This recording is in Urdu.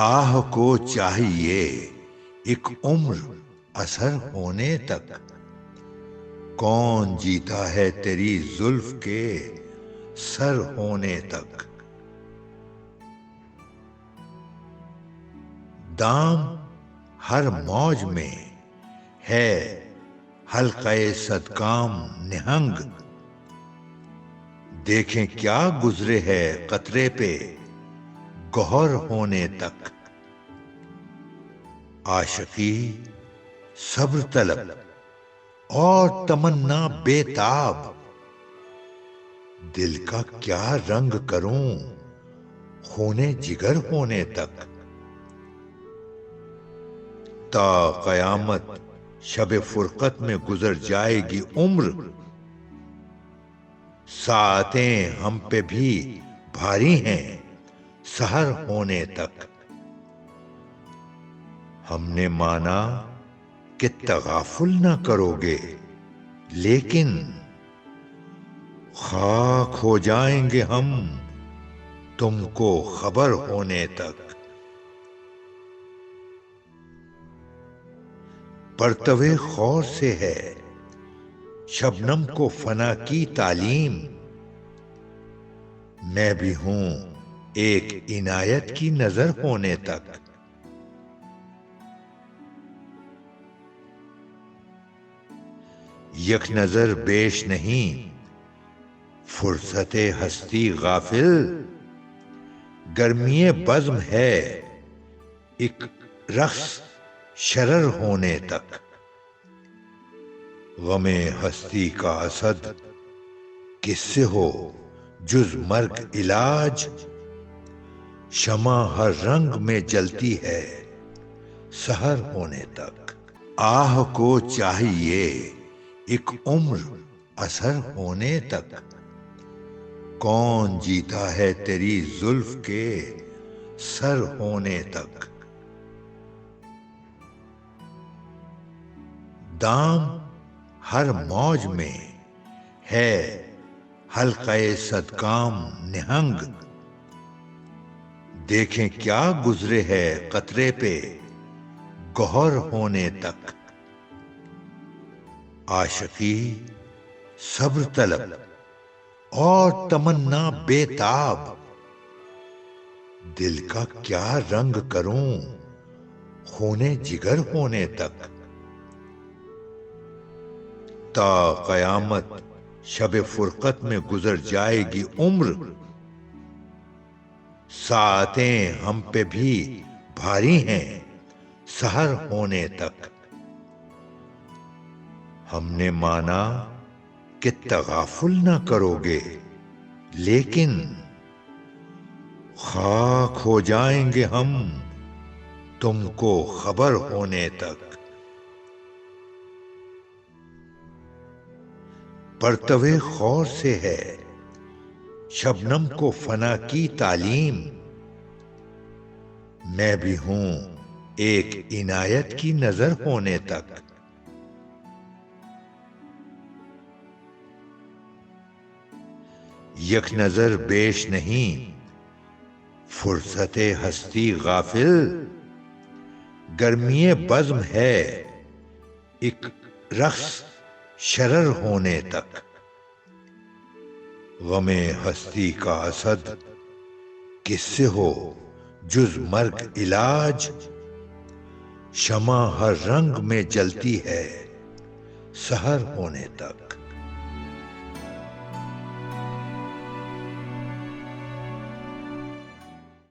آہ کو چاہیے ایک عمر اثر ہونے تک، کون جیتا ہے تیری زلف کے سر ہونے تک۔ دام ہر موج میں ہے حلقہ صدکام نہنگ، دیکھیں کیا گزرے ہے قطرے پہ گوہر ہونے تک۔ عاشقی صبر طلب اور تمنا بے تاب، دل کا کیا رنگ کروں خونے جگر ہونے تک۔ تا قیامت شب فرقت میں گزر جائے گی عمر، ساعتیں ہم پہ بھی بھاری ہیں سحر ہونے تک۔ ہم نے مانا کہ تغافل نہ کرو گے، لیکن خاک ہو جائیں گے ہم تم کو خبر ہونے تک۔ پرتو خور سے ہے شبنم کو فنا کی تعلیم، میں بھی ہوں ایک عنایت کی نظر ہونے تک۔ یک نظر بیش نہیں فرصت ہستی غافل، گرمی بزم ہے ایک رقص شرر ہونے تک۔ غم ہستی کا اسد کس سے ہو جز مرگ علاج، شمع ہر رنگ میں جلتی ہے سحر ہونے تک۔ آہ کو چاہیے ایک عمر اثر ہونے تک، کون جیتا ہے تیری زلف کے سر ہونے تک۔ دام ہر موج میں ہے حلقہ صدکام نہنگ، دیکھیں کیا گزرے ہے قطرے پہ گوہر ہونے تک۔ عاشقی صبر طلب اور تمنا بے تاب، دل کا کیا رنگ کروں خونے جگر ہونے تک۔ تا قیامت شب فرقت میں گزر جائے گی عمر، ساعتیں ہم پہ بھی بھاری ہیں سحر ہونے تک۔ ہم نے مانا کہ تغافل نہ کرو گے، لیکن خاک ہو جائیں گے ہم تم کو خبر ہونے تک۔ پرتو خور سے ہے شبنم کو فنا کی تعلیم، میں بھی ہوں ایک عنایت کی نظر ہونے تک۔ یک نظر بیش نہیں فرصت ہستی غافل، گرمی بزم ہے ایک رقص شرر ہونے تک۔ غم ہستی کا اسد کس سے ہو جز مرگ علاج، شمع ہر رنگ میں جلتی ہے سحر ہونے تک۔